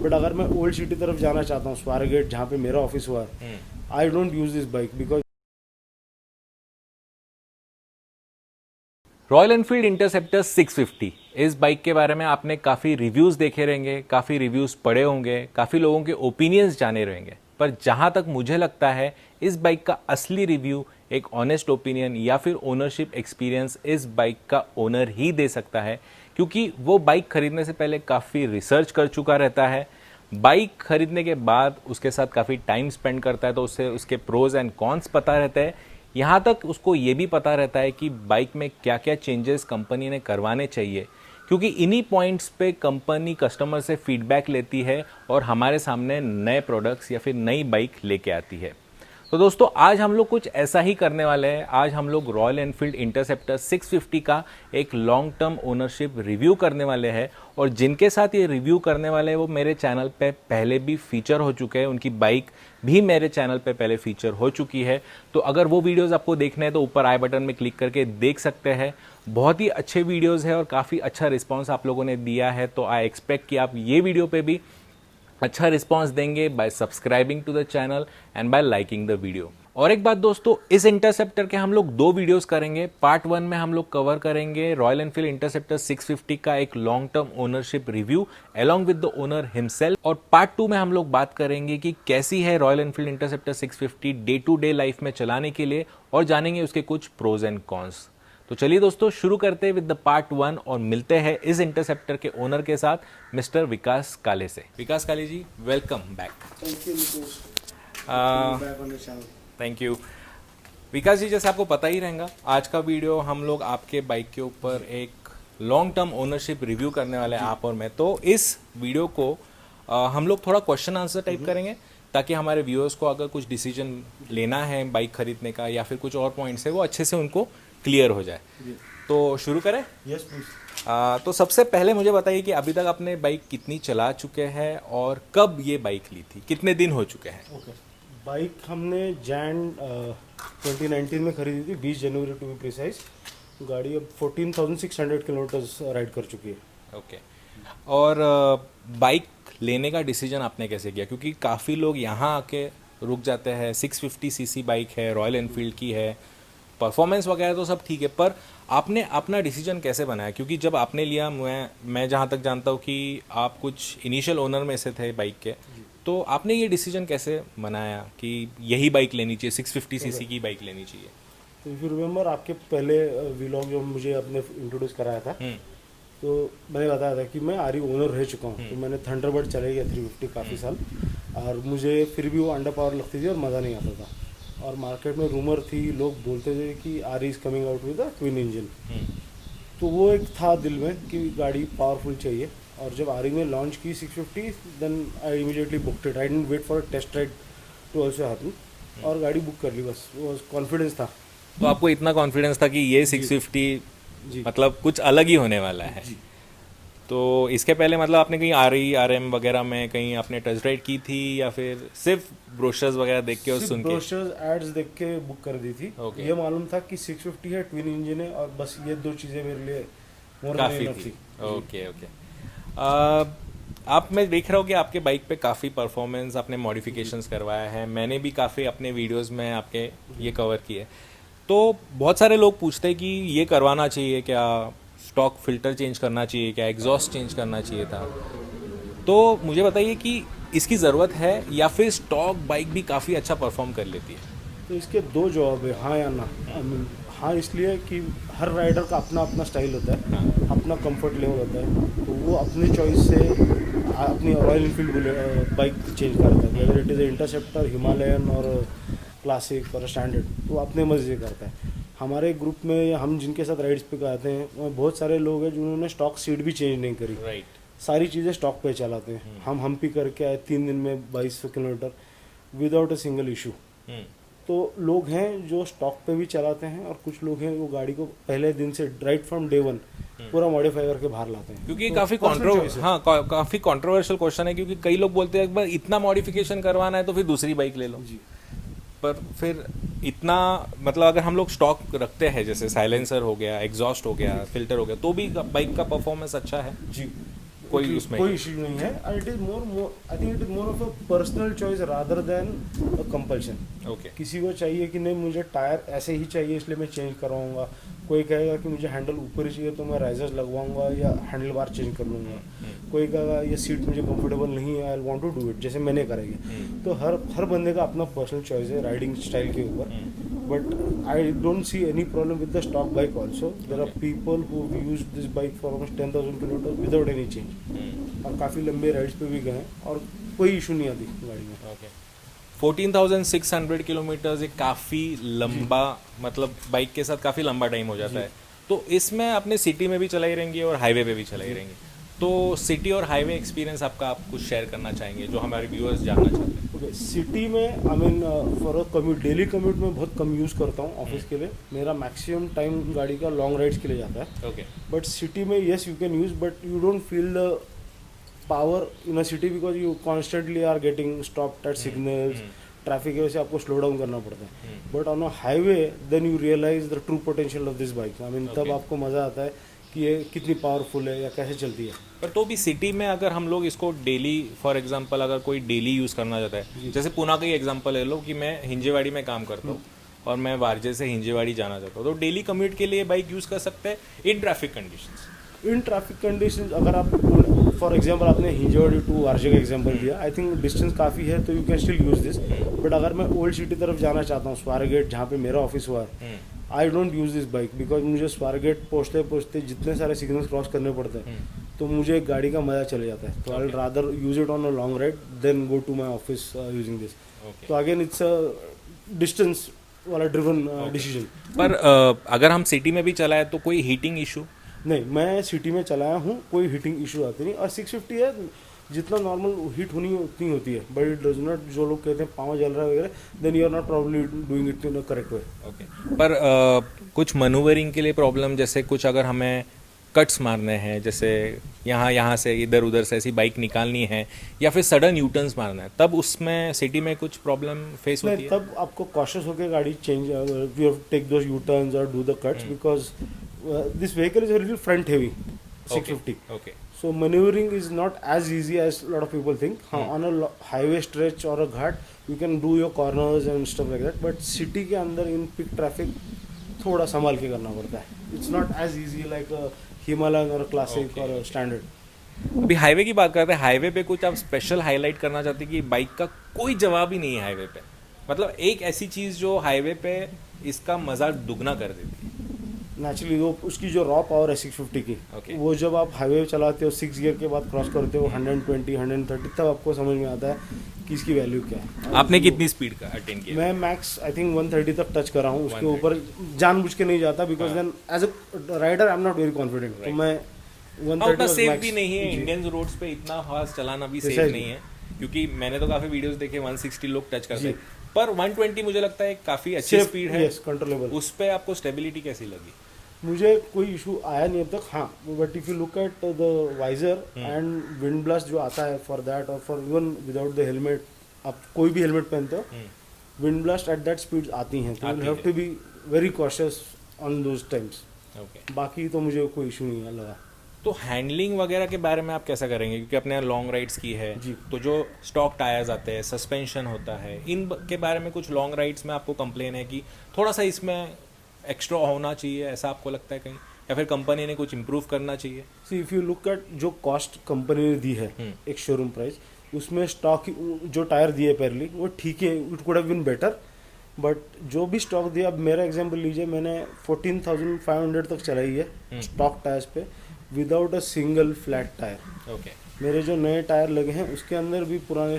But अगर मैं old city तरफ जाना चाहता हूँ, स्वारगेट जहाँ पे मेरा ऑफिस हुआ है, I don't use this bike because royal Enfield Interceptor 650, इस बाइक के बारे में आपने काफ़ी रिव्यूज़ देखे रहेंगे, काफ़ी रिव्यूज़ पढ़े होंगे, काफ़ी लोगों के ओपिनियंस जाने रहेंगे, पर जहाँ तक मुझे लगता है इस बाइक का असली रिव्यू एक ऑनेस्ट ओपिनियन या फिर ओनरशिप एक्सपीरियंस इस बाइक का ओनर ही दे सकता है, क्योंकि वो बाइक खरीदने से पहले काफ़ी रिसर्च कर चुका रहता है, बाइक खरीदने के बाद उसके साथ काफ़ी टाइम स्पेंड करता है, तो उससे उसके प्रोज एंड कॉन्स पता रहता है। यहाँ तक उसको ये भी पता रहता है कि बाइक में क्या क्या चेंजेस कंपनी ने करवाने चाहिए, क्योंकि इन्हीं पॉइंट्स पे कंपनी कस्टमर से फीडबैक लेती है और हमारे सामने नए प्रोडक्ट्स या फिर नई बाइक लेके आती है। तो दोस्तों आज हम लोग कुछ ऐसा ही करने वाले हैं। आज हम लोग रॉयल एनफील्ड इंटरसेप्टर 650 का एक लॉन्ग टर्म ओनरशिप रिव्यू करने वाले हैं, और जिनके साथ ये रिव्यू करने वाले हैं वो मेरे चैनल पे पहले भी फीचर हो चुके हैं, उनकी बाइक भी मेरे चैनल पे पहले फीचर हो चुकी है। तो अगर वो वीडियोस आपको देखने हैं तो ऊपर आई बटन में क्लिक करके देख सकते हैं। बहुत ही अच्छे वीडियोस है और काफ़ी अच्छा रिस्पॉन्स आप लोगों ने दिया है, तो आई एक्सपेक्ट कि आप ये वीडियो पे भी अच्छा रिस्पांस देंगे by subscribing to the channel and by liking the video. और एक बात दोस्तों, इस इंटरसेप्टर के हम लोग 2 वीडियोस करेंगे। पार्ट 1 में हम लोग कवर करेंगे रॉयल एनफील्ड इंटरसेप्टर 650 का एक long term ownership review along with the owner himself, और पार्ट 2 में हम लोग बात करेंगे कि कैसी है Royal Enfield Interceptor 650 day to day life में चलाने के लिए, और जानेंगे उसके कुछ प्रोज एंड कॉन्स। तो चलिए दोस्तों शुरू करते हैं विद द पार्ट 1 और मिलते हैं इस इंटरसेप्टर के ओनर के साथ, मिस्टर विकास काले से। Vikas Kale ji, welcome back. Thank you Nitesh, back on the channel. Thank you Vikas ji. जैसे आपको पता ही रहेगा, आज का वीडियो हम लोग आपके बाइक के ऊपर एक लॉन्ग टर्म ओनरशिप रिव्यू करने वाले हैं, आप और मैं। तो इस वीडियो को हम लोग थोड़ा क्वेश्चन आंसर टाइप करेंगे, ताकि हमारे व्यूअर्स को अगर कुछ डिसीजन लेना है बाइक खरीदने का या फिर कुछ और पॉइंट्स है वो अच्छे से उनको क्लियर हो जाए। तो शुरू करें? Yes please. तो सबसे पहले मुझे बताइए कि अभी तक आपने बाइक कितनी चला चुके हैं और कब ये बाइक ली थी, कितने दिन हो चुके हैं? ओके, बाइक हमने जैन 2019 में खरीदी थी, 20 जनवरी टू बी प्रिसाइज। गाड़ी अब 14,600 किलोमीटर्स राइड कर चुकी है। ओके। और बाइक लेने का डिसीजन आपने कैसे किया? क्योंकि काफ़ी लोग यहाँ आके रुक जाते हैं। 650 सीसी बाइक है, रॉयल एनफील्ड की है, परफॉर्मेंस वगैरह तो सब ठीक है, पर आपने अपना डिसीजन कैसे बनाया? क्योंकि जब आपने लिया, मैं जहाँ तक जानता हूँ कि आप कुछ इनिशियल ओनर में से थे बाइक के, तो आपने ये डिसीजन कैसे बनाया कि यही बाइक लेनी चाहिए, 650 सीसी की बाइक लेनी चाहिए? तो इफ यू रिमेंबर, आपके पहले व्लॉग जो मुझे आपने इंट्रोड्यूस कराया था, तो मैंने बताया था कि मैं आरी ओनर रह चुका हूँ। तो मैंने थंडरबर्ड चलाई है 350 काफ़ी साल, और मुझे फिर भी वो अंडर पावर लगती थी और मज़ा नहीं आता था। और मार्केट में रूमर थी, लोग बोलते थे कि आरी is coming out with a twin engine. तो वो एक था दिल में कि गाड़ी पावरफुल चाहिए। और जब आरी ने लॉन्च की 650, then I immediately booked it. I didn't wait for a test ride to also happen, और गाड़ी बुक कर ली। बस वो कॉन्फिडेंस था। तो आपको इतना कॉन्फिडेंस था कि ये 650 जी। मतलब कुछ अलग ही होने वाला है। जी। तो इसके पहले मतलब आपने कहीं RM वगैरह में कहीं आपने टेस्ट राइड की थी, या फिर सिर्फ ब्रोशर्स वगैरह देख के और सुन के? ब्रोशर्स एड्स देख के बुक कर दी थी। Okay. ये मालूम था कि 650 है, ट्विन इंजन है, और बस ये 2 चीज़ें मेरे लिए more than काफ़ी enough थी। Okay okay. आप, मैं देख रहा हूँ कि आपके बाइक पे काफ़ी परफॉर्मेंस आपने मॉडिफिकेशंस करवाया है। मैंने भी काफ़ी अपने वीडियोस में आपके ये कवर किए। तो बहुत सारे लोग पूछते हैं कि ये करवाना चाहिए क्या, स्टॉक फिल्टर चेंज करना चाहिए क्या, एग्जॉस्ट चेंज करना चाहिए था। तो मुझे बताइए कि इसकी ज़रूरत है या फिर स्टॉक बाइक भी काफ़ी अच्छा परफॉर्म कर लेती है? तो इसके 2 जवाब है, हाँ या ना। हाँ इसलिए कि हर राइडर का अपना अपना स्टाइल होता है, अपना कंफर्ट लेवल होता है। तो वो अपनी चॉइस से अपनी रॉयल एनफील्ड बाइक चेंज करता है, whether it is interceptor, Himalayan और क्लासिक और स्टैंडर्ड। तो वो अपने मज़े से करता है। हमारे ग्रुप में हम जिनके साथ राइड्स पे जाते हैं, बहुत सारे लोग हैं जिन्होंने स्टॉक सीट भी चेंज नहीं करी। राइट। सारी चीज़ें स्टॉक पे चलाते हैं। हम हम्पी करके आए 3 दिन में 2200 kilometre without a single issue. तो लोग हैं जो स्टॉक पे भी चलाते हैं, और कुछ लोग हैं वो गाड़ी को पहले दिन से राइट फ्रॉम डे 1 पूरा मॉडिफाई करके बाहर लाते हैं। क्योंकि तो काफ़ी काफ़ी कंट्रोवर्शियल क्वेश्चन है, क्योंकि कई लोग बोलते हैं एक बार इतना मॉडिफिकेशन करवाना है तो फिर दूसरी बाइक ले लो। जी। पर फिर इतना मतलब अगर हम लोग स्टॉक रखते हैं, जैसे साइलेंसर हो गया, एग्जॉस्ट हो गया, फिल्टर हो गया, तो भी बाइक का परफॉर्मेंस अच्छा है। जी, कोई उसमें कोई इशू नहीं है, and it is more I think it is more of a personal choice rather than a compulsion. Okay किसी को चाहिए कि नहीं मुझे टायर ऐसे ही चाहिए इसलिए मैं चेंज करवाऊंगा, कोई कहेगा कि मुझे हैंडल ऊपर ही चाहिए तो मैं राइजर्स लगवाऊंगा या हैंडल बार चेंज कर लूँगा, कोई कहेगा ये सीट मुझे कंफर्टेबल नहीं है, I want to do it जैसे मैंने करेगी। तो हर बंदे का अपना पर्सनल चॉइस है राइडिंग स्टाइल के ऊपर, but I don't see any problem with the stock bike also. There are people who use this bike for almost 10,000 kilometre without any change, और काफ़ी लंबे राइड्स पे भी गए और कोई इशू नहीं आती गाड़ी में। ओके 14,600 किलोमीटर एक काफ़ी लंबा, मतलब बाइक के साथ काफ़ी लंबा टाइम हो जाता है। तो इसमें अपने सिटी में भी चलाई रहेंगी और हाईवे पे भी चलाई रहेंगी, तो सिटी और हाईवे एक्सपीरियंस आपका आप कुछ शेयर करना चाहेंगे जो हमारे व्यूअर्स जानना चाहते हैं? ओके, सिटी में I mean for a commute, daily commute में बहुत कम यूज़ करता हूँ ऑफिस के लिए, मेरा मैक्सिमम टाइम गाड़ी का लॉन्ग राइड्स के लिए जाता है। ओके बट सिटी में yes you can use, but you don't feel the power in a city because you constantly are getting stopped at signals, traffic की वजह से आपको स्लो डाउन करना पड़ता है। But on a highway then you realise the true potential of this bike, I mean तब आपको मज़ा आता है कि ये कितनी पावरफुल है या कैसे चलती है। पर तो भी सिटी में अगर हम लोग इसको डेली, फॉर एग्जांपल अगर कोई डेली यूज़ करना चाहता है, जैसे पुणे का ही एग्जांपल ले लो कि मैं हिंजेवाड़ी में काम करता हूँ और मैं वारजे से हिंजेवाड़ी जाना चाहता हूँ, तो डेली कम्यूट के लिए बाइक यूज़ कर सकते हैं in traffic conditions. In traffic condition अगर आप फॉर एग्जांपल आपने हिंजवाड़ी टू वारजे का एग्जांपल दिया, आई थिंक डिस्टेंस काफ़ी है तो you can still use this. But अगर मैं ओल्ड सिटी तरफ जाना चाहता हूँ, स्वारगेट जहाँ पे मेरा ऑफिस हुआ है, I don't use this bike because मुझे स्वारगेट पहुँचते पहुँचते जितने सारे सिग्नल्स क्रॉस करने पड़ते हैं तो मुझे गाड़ी का मज़ा चले जाता है। तो I rather use it on a long ride then go to my office using this. तो अगेन इट्स अ डिस्टेंस वाला ड्रिवन डिसीजन। पर अगर हम सिटी में भी चलाए तो कोई हीटिंग इशू? नहीं, मैं सिटी में चलाया हूँ, कोई हीटिंग इशू आती नहीं, और 650 है जितना नॉर्मल हीट होनी उतनी होती है, बट इट डज नॉट, जो लोग कहते हैं पाँव जल रहा है वगैरह, then you are not probably doing it in a correct way. Okay पर कुछ मनूवरिंग के लिए प्रॉब्लम, जैसे कुछ अगर हमें कट्स मारने हैं, जैसे यहाँ से इधर उधर से ऐसी बाइक निकालनी है या फिर सडन यू टर्न्स मारना है, तब उसमें सिटी में कुछ प्रॉब्लम फेस होती है? तब आपको कॉशियस होकर गाड़ी change, you have take those U turns और do the cuts because this vehicle is a little front heavy, 650. Okay. So maneuvering is not as easy as a lot of people think. On a highway stretch or a ghat, you can do your corners and stuff like that. But city के अंदर in peak traffic थोड़ा संभाल के करना पड़ता है. It's not as easy like a Himalayan or a classic or a standard. अभी highway की बात करते हैं, हाईवे पे कुछ आप स्पेशल हाईलाइट करना चाहते हैं कि बाइक का कोई जवाब ही नहीं है हाईवे पे, मतलब एक ऐसी चीज़ जो हाईवे पे इसका मज़ा दुगना कर देती है? नेचुरली वो उसकी जो रॉ पावर है 650 की, वो जब आप हाईवे चलाते हो 6 गियर के बाद क्रॉस करते हो 120 130, तब आपको समझ में आता है कि इसकी वैल्यू क्या है। आपने कितनी स्पीड का अटेन किया? मैं मैक्स आई थिंक 130 तक टच करा हूँ, उसके ऊपर जानबूझ के नहीं जाता because then as a rider I am not very confident. तो मैं 130 सेफ भी नहीं है, इंडियन रोड्स पे इतना फास्ट चलाना भी सेफ नहीं है, क्योंकि मैंने तो काफ़ी वीडियोस देखे 160 लोग टच करते हैं, पर 120 मुझे लगता है काफ़ी अच्छी स्पीड है, कंट्रोलेबल। उस पर आपको स्टेबिलिटी कैसी लगी? मुझे कोई इशू आया नहीं अब तक। हाँ, but if you look at the visor and wind blast जो आता है फॉर दैट, और for even without the helmet, आप कोई भी हेलमेट पहनते हो, wind blast at that speed आती हैं, तो you have to be very cautious on those times. बाकी तो मुझे कोई इशू नहीं लगा। तो हैंडलिंग वगैरह के बारे में आप कैसा करेंगे, क्योंकि अपने लॉन्ग राइड्स की है तो जो स्टॉक टायर्स आते हैं, सस्पेंशन होता है, इन के बारे में कुछ लॉन्ग राइड्स में आपको कंप्लेन है कि थोड़ा सा इसमें एक्स्ट्रा होना चाहिए, ऐसा आपको लगता है कहीं, या फिर कंपनी ने कुछ इम्प्रूव करना चाहिए? See if you look at जो कॉस्ट कंपनी ने दी है एक शोरूम प्राइस, उसमें स्टॉक जो टायर दिए पहले वो ठीक है, it could have been better, but जो भी स्टॉक दिया, अब मेरा एग्जांपल लीजिए, मैंने 14,500 तक चलाई है स्टॉक टायर्स पे without a single flat tyre. Okay, मेरे जो नए टायर लगे हैं उसके अंदर भी पुराने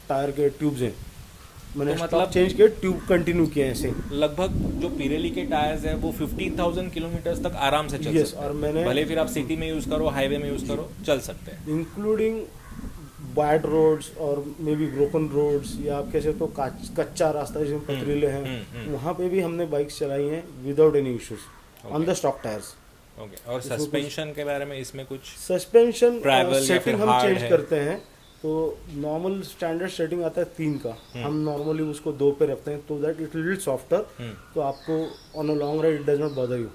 टायर के ट्यूब्स हैं, मैंने तो मतलब चेंज किए, ट्यूब कंटिन्यू किए ऐसे। लगभग जो पिरेली के टायर्स हैं वो 15,000 किलोमीटर तक आराम से चल सकते हैं, और मैंने भले फिर आप सिटी में यूज़ करो, हाईवे में यूज़ करो, चल सकते हैं, इंक्लूडिंग बैड रोड्स और मे बी ब्रोकन रोड्स, या आप कैसे तो कच्चा रास्ता जिसमें पथरीले हैं, वहाँ पे भी हमने बाइक्स चलाई हैं without any issues on the stock tyres. Okay, और सस्पेंशन के बारे में इसमें कुछ? सस्पेंशन सेटिंग हम चेंज करते हैं, तो नॉर्मल स्टैंडर्ड सेटिंग आता है 3 का, हम नॉर्मली उसको 2 पे रखते हैं, तो दैट इट लिटिल सॉफ्टर, तो आपको on a long ride it does not bother you,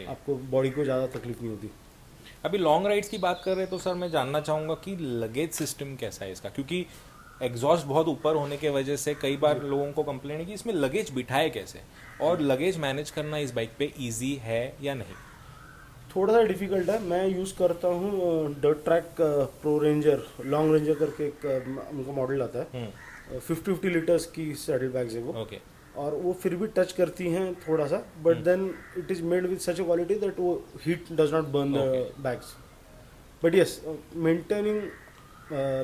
आपको बॉडी को ज़्यादा तकलीफ नहीं होती। अभी लॉन्ग राइड्स की बात कर रहे हैं तो सर मैं जानना चाहूँगा कि लगेज सिस्टम कैसा है इसका, क्योंकि एग्जॉस्ट बहुत ऊपर होने के वजह से कई बार लोगों को कंप्लेन है कि इसमें लगेज बिठाए कैसे, और लगेज मैनेज करना इस बाइक पे इजी है या नहीं? थोड़ा सा डिफिकल्ट है। मैं यूज़ करता हूँ dirt track pro ranger, long ranger करके एक उनका मॉडल आता है। 50 लीटर्स की सैडल बैग्स है वो। ओके। और वो फिर भी टच करती हैं थोड़ा सा, but then it is made with such a quality that वो heat does not burn the bags. But yes, maintaining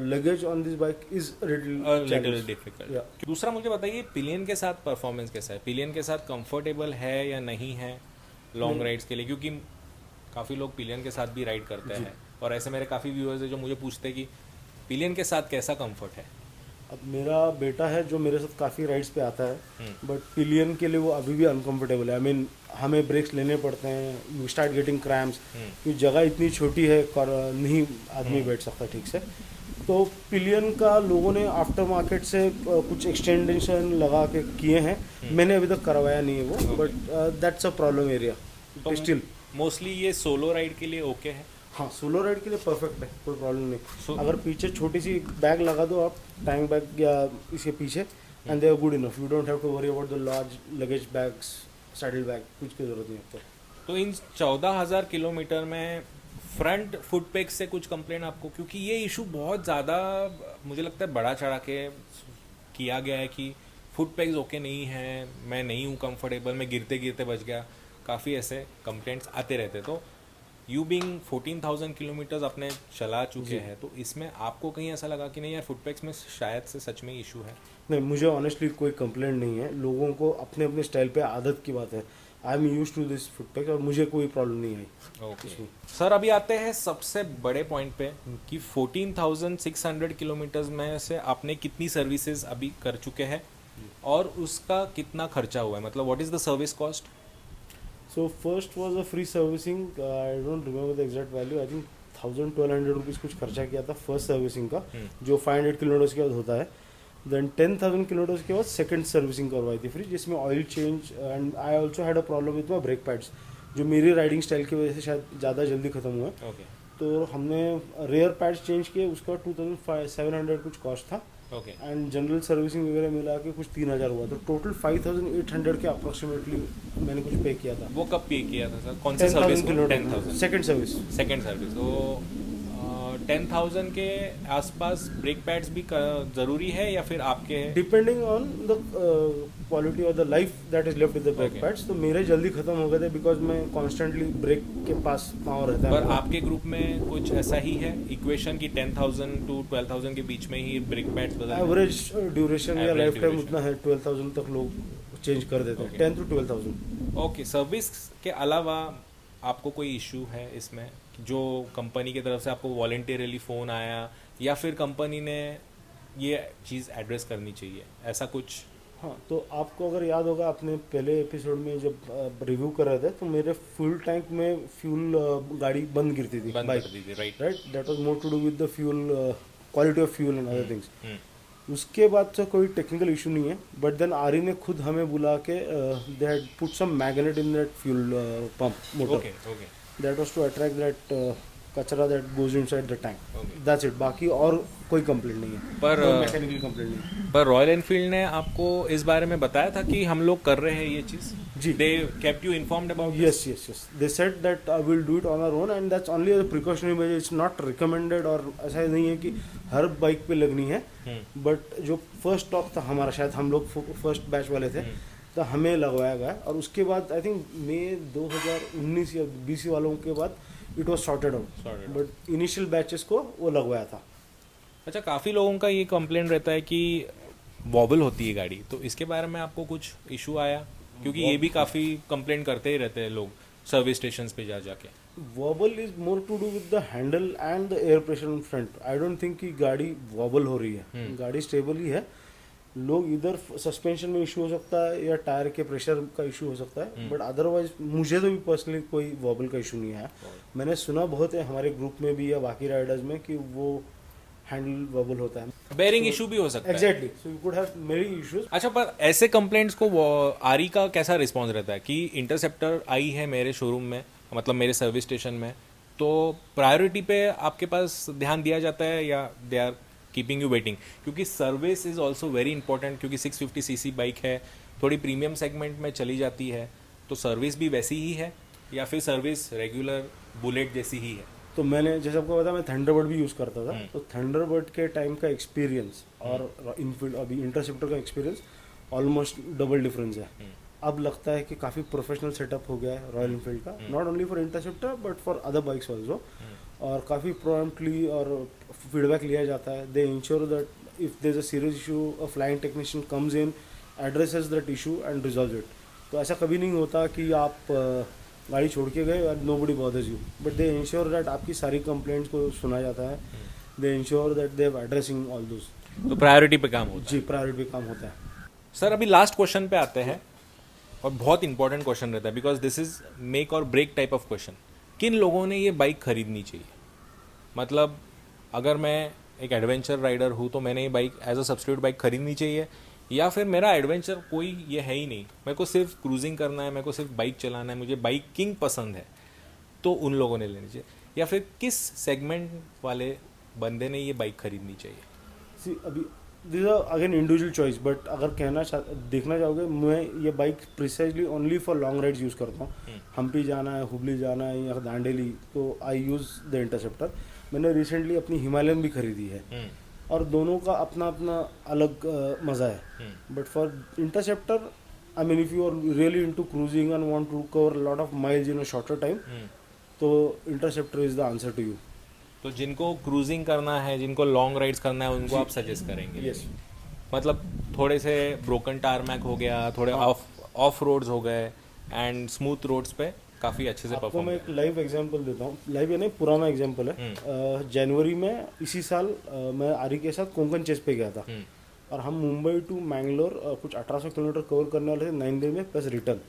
luggage on this bike is little difficult. दूसरा मुझे बताइए, पिलियन के साथ परफॉर्मेंस कैसा है? पिलियन के साथ कंफर्टेबल है या नहीं है लॉन्ग राइड्स के लिए? क्योंकि काफ़ी लोग पिलियन के साथ भी राइड करते हैं, और ऐसे मेरे काफ़ी व्यूअर्स हैं जो मुझे पूछते हैं कि पिलियन के साथ कैसा कंफर्ट है। अब मेरा बेटा है जो मेरे साथ काफ़ी राइड्स पे आता है, बट पिलियन के लिए वो अभी भी अनकंफर्टेबल है। आई मीन हमें ब्रेक्स लेने पड़ते हैं, यू स्टार्ट गेटिंग क्रैम्प्स, क्योंकि जगह इतनी छोटी है नहीं आदमी बैठ सकता ठीक से। तो पिलियन का लोगों ने आफ्टर मार्केट से कुछ एक्सटेंडेशन लगा के किए हैं। मैंने अभी तक करवाया नहीं है वो, but that's a problem area still. Mostly ये सोलो राइड के लिए ओके है? हाँ, सोलो राइड के लिए परफेक्ट है, कोई प्रॉब्लम नहीं। अगर पीछे छोटी सी बैग लगा दो आप, टैंक बैग या इसके पीछे, and they are good enough. You don't have to worry about the large luggage bags, saddle bag, कुछ की जरूरत नहीं आपको। तो इन 14,000 किलोमीटर में फ्रंट फुट पेग से कुछ कंप्लेन आपको? क्योंकि ये इशू बहुत ज़्यादा मुझे लगता है बड़ा चढ़ा के किया गया है कि फुट पेग्स ओके नहीं है, मैं नहीं हूँ कंफर्टेबल, मैं गिरते गिरते बच गया। काफ़ी ऐसे कंप्लेंट्स आते रहते। तो यू बीइंग 14,000 किलोमीटर्स अपने चला चुके हैं, तो इसमें आपको कहीं ऐसा लगा कि नहीं यार फुट पेग्स में शायद से सच में इशू है? नहीं, मुझे ऑनेस्टली कोई कंप्लेंट नहीं है। लोगों को अपने अपने स्टाइल पे आदत की बात है। I am used to this foot peg और मुझे कोई प्रॉब्लम नहीं आई। ओके सर, अभी आते हैं सबसे बड़े पॉइंट पे कि 14,600 किलोमीटर्स में से आपने कितनी सर्विसेज अभी कर चुके हैं और उसका कितना खर्चा हुआ है? मतलब what is the service cost? So first was a free servicing. I don't remember the exact value. I think 1,200 rupees कुछ खर्चा किया था फर्स्ट सर्विसिंग का, जो 500 किलोमीटर्स के बाद होता है। देन 10,000 किलोमीटर्स के बाद सेकंड सर्विसिंग करवाई थी फ्री, जिसमें oil change, and I also had a problem with my brake pads, जो मेरी राइडिंग स्टाइल की वजह से शायद ज़्यादा जल्दी ख़त्म हुआ। तो हमने रेयर पैड्स चेंज किए, उसका 2,700 कुछ कॉस्ट था। एंड जनरल सर्विसिंग वगैरह मिला के कुछ 3,000 हुआ। तो टोटल 5,800 के अप्रोक्सीमेटली मैंने कुछ पे किया था। वो कब पे किया था सर? कौन सी service? 10,000 second service. Second service. तो 10,000 के आसपास ब्रेक पैड्स भी ज़रूरी है या फिर आपके? डिपेंडिंग ऑन द क्वालिटी और the life that is left with the brake pads. तो मेरे जल्दी खत्म हो गए थे बिकॉज मैं कॉन्स्टेंटली ब्रेक के पास पाँव रहता है। पर आपके ग्रुप में कुछ ऐसा ही है इक्वेशन की 10,000 to 12,000 के बीच में ही ब्रेक पैड्स बदलते? एवरेज ड्यूरेशन या लाइफ टाइम उतना है, 12,000 तक लोग चेंज कर देते हैं। 10 to 12,000। ओके, सर्विस के अलावा आपको कोई इशू है इसमें जो कंपनी की तरफ से आपको वॉलंटियरली फ़ोन आया या फिर कंपनी ने ये चीज़ एड्रेस करनी चाहिए, ऐसा कुछ? हाँ, तो आपको अगर याद होगा, अपने पहले एपिसोड में जब रिव्यू कर रहे थे तो मेरे फुल टैंक में फ्यूल गाड़ी बंद गिरती थी, right? That was more to do with the fuel quality of fuel and other things. उसके बाद से कोई टेक्निकल इशू नहीं है, बट देन आरी ने खुद हमें बुला के they had put some magnet in that fuel pump motor, that was to attract that कचरा that goes inside the tank. That's it. बाकी और कोई कंप्लेंट नहीं है, पर मैकेनिकल कंप्लेंट नहीं। पर रॉयल एनफील्ड ने आपको इस बारे में बताया था कि हम लोग कर रहे हैं ये चीज़? जी, they kept you informed about? Yes, they said that I will do it on our own and that's only a precautionary measure, it's not recommended. और ऐसा नहीं है कि हर बाइक पे लगनी है, बट जो फर्स्ट स्टॉक था हमारा, शायद हम लोग फर्स्ट बैच वाले थे, तो हमें लगवाया गया। और उसके बाद आई थिंक मई 2019 या 20 वालों के बाद it was sorted out, but initial batches को वो लगवाया था। अच्छा, काफ़ी लोगों का ये कंप्लेंट रहता है कि वॉबल होती है गाड़ी, तो इसके बारे में आपको कुछ इशू आया? क्योंकि ये भी काफ़ी कंप्लेंट करते ही रहते हैं लोग सर्विस स्टेशन पे जाके। Wobble is more to do with the handle and the air pressure in front. I don't think कि गाड़ी वॉबल हो रही है, गाड़ी स्टेबल ही है। लोग इधर सस्पेंशन में इशू हो सकता है या टायर के प्रेशर का इशू हो सकता है, बट अदरवाइज मुझे तो भी पर्सनली कोई वॉबल का इशू नहीं आया। मैंने सुना बहुत है हमारे ग्रुप में भी या बाकी राइडर्स में कि वो हैंडल वॉबल होता है, बेयरिंग इशू भी हो सकता है। Exactly, so you could have many issues. अच्छा, पर ऐसे कंप्लेंट्स को आरी का कैसा रिस्पॉन्स रहता है कि इंटरसेप्टर आई है मेरे शोरूम में, मतलब मेरे सर्विस स्टेशन में, तो प्रायोरिटी पे आपके पास ध्यान दिया जाता है या they are keeping you waiting? क्योंकि service is also very important, क्योंकि 650 सीसी बाइक है, थोड़ी प्रीमियम सेगमेंट में चली जाती है, तो सर्विस भी वैसी ही है या फिर सर्विस रेगुलर बुलेट जैसी ही है? तो मैंने जैसे आपको पता मैं थंडरबर्ड भी यूज़ करता था, तो थंडरबर्ड के टाइम का एक्सपीरियंस और इनफील्ड अभी इंटरसेप्टर का एक्सपीरियंस ऑलमोस्ट डबल डिफरेंस है। अब लगता है कि काफ़ी प्रोफेशनल सेटअप हो गया है रॉयल इनफील्ड का, not only for Interceptor but for other bikes also, और काफ़ी प्रॉम्प्टली और फीडबैक लिया जाता है। They ensure that if there is a serious issue a flying technician comes in, addresses that issue and resolve it. तो ऐसा कभी नहीं होता कि आप गाड़ी छोड़ के गए and nobody bothers you, but they ensure that आपकी सारी कंप्लेंट्स को सुना जाता है। They ensure that they have addressing all those. तो प्रायोरिटी पे काम होता है। जी, प्रायोरिटी पे काम होता है। सर अभी लास्ट क्वेश्चन पे आते हैं, और बहुत इंपॉर्टेंट क्वेश्चन रहता है बिकॉज दिस इज मेक और ब्रेक टाइप ऑफ क्वेश्चन। किन लोगों ने ये बाइक खरीदनी चाहिए? मतलब अगर मैं एक एडवेंचर राइडर हूँ तो मैंने ये bike as a substitute bike खरीदनी चाहिए, या फिर मेरा एडवेंचर कोई ये है ही नहीं, मेरे को सिर्फ क्रूजिंग करना है, मेरे को सिर्फ बाइक चलाना है, मुझे बाइकिंग पसंद है, तो उन लोगों ने लेनी चाहिए? या फिर किस सेगमेंट वाले बंदे ने ये बाइक खरीदनी चाहिए? सी अभी this are again individual choice, but अगर देखना चाहोगे, मैं ये bike precisely only for long rides use करता हूँ। हम्पी जाना है, हुबली जाना है या दांडेली, तो आई यूज़ द इंटरसेप्टर। मैंने रिसेंटली अपनी हिमालयन भी खरीदी है, और दोनों का अपना अपना अलग मज़ा है। But for Interceptor, I mean if you are really into cruising and want to cover lot of miles in a shorter time, तो Interceptor is the answer to you. तो जिनको क्रूजिंग करना है, जिनको लॉन्ग राइड्स करना है, उनको आप सजेस्ट करेंगे? यस। मतलब थोड़े से ब्रोकन टारमैक हो गया, थोड़े ऑफ रोड्स हो गए, एंड स्मूथ रोड्स पे काफ़ी अच्छे से आपको परफॉर्म। मैं एक लाइव एग्जांपल देता हूँ, लाइव यानी पुराना एग्जांपल है। जनवरी में इसी साल मैं आरी के साथ कोंकण चेस पे गया था, और हम मुंबई टू मैंगलोर कुछ 1800 किलोमीटर कवर करने वाले थे 9 दिन में plus return.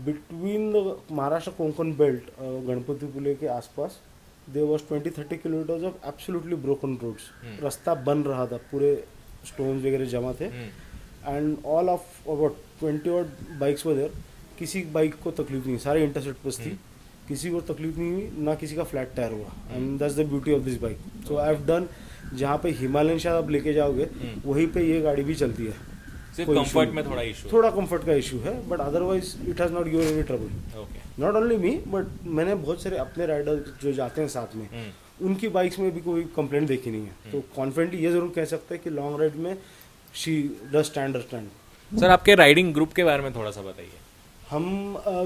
Between the Maharashtra Konkan belt, Ganpatipule के आसपास, there was 20-30 kilometres of absolutely broken roads. रास्ता बन रहा था, पूरे स्टोन्स वगैरह जमा थे, एंड ऑल ऑफ अबाउट 20 और बाइक्स वर देयर। किसी बाइक को तकलीफ नहीं, सारे इंटरसेप्टर्स थी, किसी को तकलीफ नहीं हुई, ना किसी का फ्लैट टायर हुआ, and that's the beauty of this bike. So I have done, जहाँ पे हिमालयन शायद आप लेके जाओगे वहीं पे ये गाड़ी भी चलती है। सिर्फ कोई कंफर्ट issue में नहीं। थोड़ा इशू? थोड़ा कंफर्ट का इशू है, but otherwise it has not given any trouble. Okay. Not only me, but मैंने बहुत सारे अपने राइडर जो जाते हैं साथ में, उनकी बाइक्स में भी कोई कंप्लेंट देखी नहीं है। तो कॉन्फिडेंटली ये जरूर कह सकते हैं कि लॉन्ग राइड में शी डज स्टैंड। सर आपके राइडिंग ग्रुप के बारे में थोड़ा सा बताइए। हम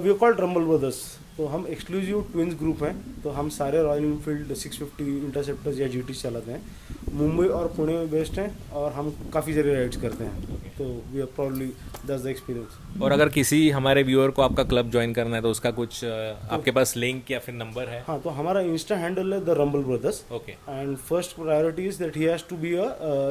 we are called Rumble Brothers, तो हम एक्सक्लूसिव ट्विंस ग्रुप हैं। तो हम सारे रॉयल इनफील्ड 650 इंटरसेप्टर्स या जीटी चलाते हैं, मुंबई और पुणे में बेस्ड हैं, और हम काफ़ी सारे राइड्स करते हैं। तो we are probably that's the experience. और अगर किसी हमारे व्यूअर को आपका क्लब ज्वाइन करना है तो उसका कुछ आपके पास लिंक या फिर नंबर है? हाँ, तो हमारा इंस्टा हैंडल है the Rumble Brothers, okay. And first priority is that he has to be a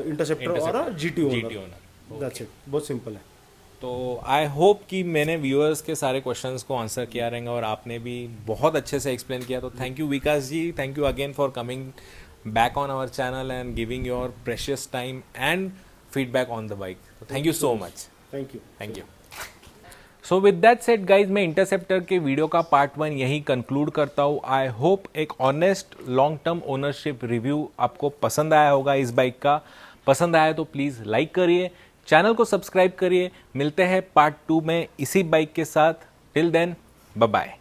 Interceptor और a GT owner. That's it, बहुत सिंपल है। तो आई होप कि मैंने व्यूअर्स के सारे क्वेश्चंस को आंसर किया रहेंगे, और आपने भी बहुत अच्छे से एक्सप्लेन किया। तो thank you Vikas ji, thank you again for coming back on our channel and giving your precious time and feedback on the bike. तो thank you so much. Thank you. Thank you. So with that said guys, मैं Interceptor के video का part 1 यहीं conclude करता हूँ। I hope एक honest long term ownership review आपको पसंद आया होगा इस बाइक का। पसंद आया तो प्लीज़ लाइक करिए, चैनल को सब्सक्राइब करिए। मिलते हैं पार्ट 2 में इसी बाइक के साथ। Till then, bye bye.